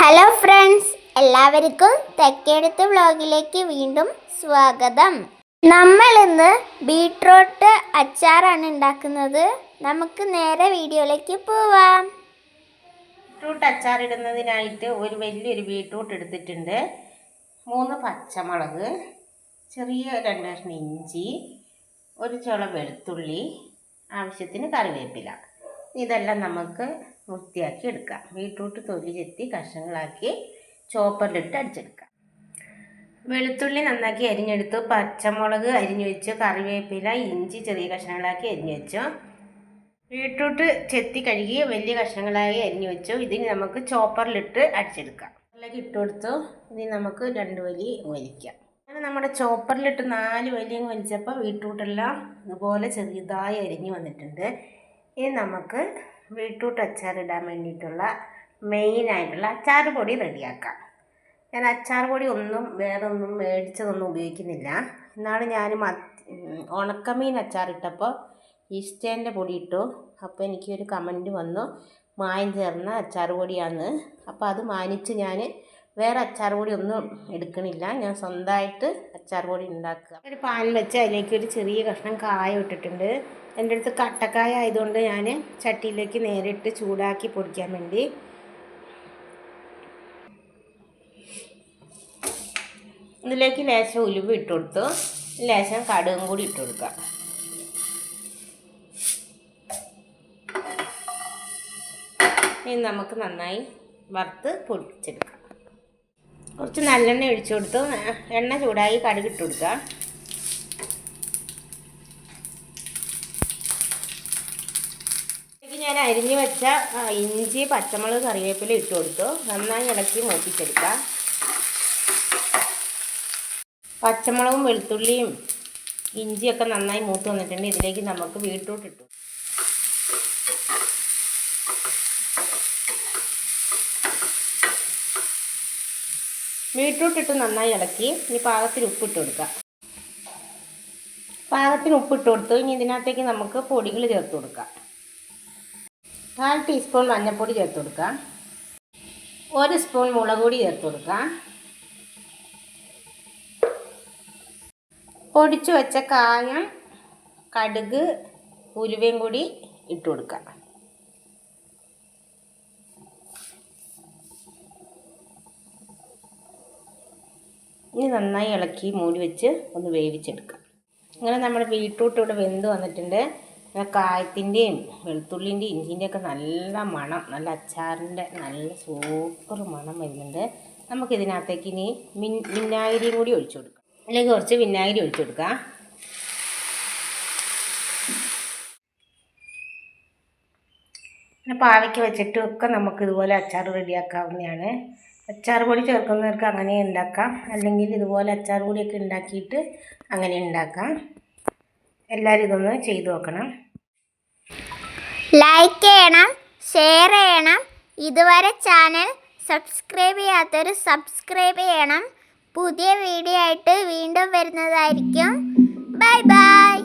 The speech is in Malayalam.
ഹലോ ഫ്രണ്ട്സ്, എല്ലാവർക്കും തെക്കേടത്ത് വ്ളോഗിലേക്ക് വീണ്ടും സ്വാഗതം. നമ്മൾ ഇന്ന് ബീട്രൂട്ട് അച്ചാറാണ് ഉണ്ടാക്കുന്നത്. നമുക്ക് നേരെ വീഡിയോയിലേക്ക് പോവാം. ബീട്രൂട്ട് അച്ചാർ ഇടുന്നതിനായിട്ട് ഒരു വലിയൊരു ബീട്രൂട്ട് എടുത്തിട്ടുണ്ട്, 3 പച്ചമുളക്, ചെറിയ 2 കഷ്ണം ഇഞ്ചി, ഒരു ചുള വെളുത്തുള്ളി, ആവശ്യത്തിന് കറിവേപ്പില. ഇതെല്ലാം നമുക്ക് വൃത്തിയാക്കി എടുക്കാം. ബീട്രൂട്ട് തൊലി ചെത്തി കഷ്ണങ്ങളാക്കി ചോപ്പറിലിട്ട് അടിച്ചെടുക്കാം. വെളുത്തുള്ളി നന്നാക്കി അരിഞ്ഞെടുത്തു, പച്ചമുളക് അരിഞ്ഞു വെച്ചു, കറിവേപ്പില, ഇഞ്ചി ചെറിയ കഷ്ണങ്ങളാക്കി അരിഞ്ഞു വെച്ചു, ബീട്രൂട്ട് ചെത്തി കഴുകി വലിയ കഷ്ണങ്ങളായി അരിഞ്ഞു വെച്ചു. ഇതിന് നമുക്ക് ചോപ്പറിലിട്ട് അടിച്ചെടുക്കാം. അതിലേക്ക് ഇട്ട് കൊടുത്തു. ഇതിന് നമുക്ക് 2 വലി വലിക്കാം. അങ്ങനെ നമ്മുടെ ചോപ്പറിലിട്ട് 4 വലിയും വലിച്ചപ്പോൾ ബീട്രൂട്ടെല്ലാം ഇതുപോലെ ചെറുതായി അരിഞ്ഞു വന്നിട്ടുണ്ട്. ഇനി നമുക്ക് ബീട്രൂട്ട് അച്ചാർ ഇടാൻ വേണ്ടിയിട്ടുള്ള മെയിനായിട്ടുള്ള അച്ചാർ പൊടി റെഡിയാക്കാം. ഞാൻ അച്ചാർ പൊടി വേറെ ഒന്നും മേടിച്ചതൊന്നും ഉപയോഗിക്കുന്നില്ല. ഇന്നാണ് ഞാൻ ഉണക്കമീൻ അച്ചാറിട്ടപ്പോൾ ഈസ്റ്റേൻ്റെ പൊടി ഇട്ടു. അപ്പോൾ എനിക്കൊരു കമൻറ്റ് വന്നു, മായം ചേർന്ന അച്ചാർ പൊടിയാണ്. അപ്പോൾ അത് മാനിച്ച് ഞാൻ വേറെ അച്ചാർ പൊടി ഒന്നും എടുക്കണില്ല. ഞാൻ സ്വന്തമായിട്ട് അച്ചാർ പൊടി ഉണ്ടാക്കുക. ഒരു പാൻ വെച്ച് അതിലേക്ക് ഒരു ചെറിയ കഷ്ണം കായ ഇട്ടിട്ടുണ്ട്. എൻ്റെ അടുത്ത് കട്ടക്കായ ആയതുകൊണ്ട് ഞാൻ ചട്ടിയിലേക്ക് നേരിട്ട് ചൂടാക്കി പൊടിക്കാൻ വേണ്ടി. ഇതിലേക്ക് ലേശം ഉലുവ ഇട്ട് കൊടുത്തു, ലേശം കടുകും കൂടി ഇട്ട് കൊടുക്കാം. ഇനി നമുക്ക് നന്നായി വറുത്ത് പൊടിച്ചെടുക്കാം. കുറച്ച് നല്ലെണ്ണ ഒഴിച്ചു കൊടുത്തു. എണ്ണ ചൂടായി കടുക് ഇട്ട് കൊടുക്കാം. ഞാൻ അരിഞ്ഞു വെച്ച ഇഞ്ചി, പച്ചമുളക്, കറിവേപ്പില ഇട്ട് കൊടുത്തു. നന്നായി ഇളക്കി മൂപ്പിച്ചെടുക്കാം. പച്ചമുളകും വെളുത്തുള്ളിയും ഇഞ്ചിയൊക്കെ നന്നായി മൂത്ത് വന്നിട്ടുണ്ട്. ഇതിലേക്ക് നമുക്ക് ബീട്രൂട്ട് ഇട്ടു. ബീട്രൂട്ട് ഇട്ട് നന്നായി ഇളക്കി. ഇനി പാകത്തിന് ഉപ്പിട്ട് കൊടുക്കാം. പാകത്തിന് ഉപ്പിട്ട് കൊടുത്തു. ഇനി ഇതിനകത്തേക്ക് നമുക്ക് പൊടികൾ ചേർത്ത് കൊടുക്കാം. 1/4 ടീസ്പൂൺ മഞ്ഞൾപ്പൊടി ചേർത്ത് കൊടുക്കാം. 1 സ്പൂൺ മുളക് പൊടി ചേർത്ത് കൊടുക്കാം. പൊടിച്ചു വെച്ച കായം, കടുക്, ഉലുവയും കൂടി ഇട്ട് കൊടുക്കാം. ഇനി നന്നായി ഇളക്കി മൂടി വെച്ച് ഒന്ന് വേവിച്ചെടുക്കാം. അങ്ങനെ നമ്മുടെ ബീട്രൂട്ട് ഇവിടെ വെന്ത് വന്നിട്ടുണ്ട്. കായത്തിൻ്റെയും വെളുത്തുള്ളിൻ്റെയും ഇഞ്ചിൻ്റെയൊക്കെ നല്ല മണം, നല്ല അച്ചാറിൻ്റെ നല്ല സൂപ്പർ മണം വരുന്നുണ്ട്. നമുക്കിതിനകത്തേക്ക് ഇനി വിനാഗിരിയും കൂടി ഒഴിച്ചു കൊടുക്കാം. അല്ലെങ്കിൽ കുറച്ച് വിനാഗിരി ഒഴിച്ചു കൊടുക്കാം. പിന്നെ പാവയ്ക്ക് വെച്ചിട്ടൊക്കെ നമുക്കിതുപോലെ അച്ചാർ റെഡിയാക്കാവുന്നതാണ്. അച്ചാർ പൊടി ചേർക്കുന്നവർക്ക് അങ്ങനെ ഉണ്ടാക്കാം, അല്ലെങ്കിൽ ഇതുപോലെ അച്ചാർ പൊടിയൊക്കെ ഉണ്ടാക്കിയിട്ട് അങ്ങനെ ഉണ്ടാക്കാം. എല്ലാവരും ഇതൊന്ന് ചെയ്തു നോക്കണം. ലൈക്ക് ചെയ്യണം, ഷെയർ ചെയ്യണം. ഇതുവരെ ചാനൽ സബ്സ്ക്രൈബ് ചെയ്യാത്തവർ സബ്സ്ക്രൈബ് ചെയ്യണം. പുതിയ വീഡിയോ ആയിട്ട് വീണ്ടും വരുന്നതായിരിക്കും. Bye bye.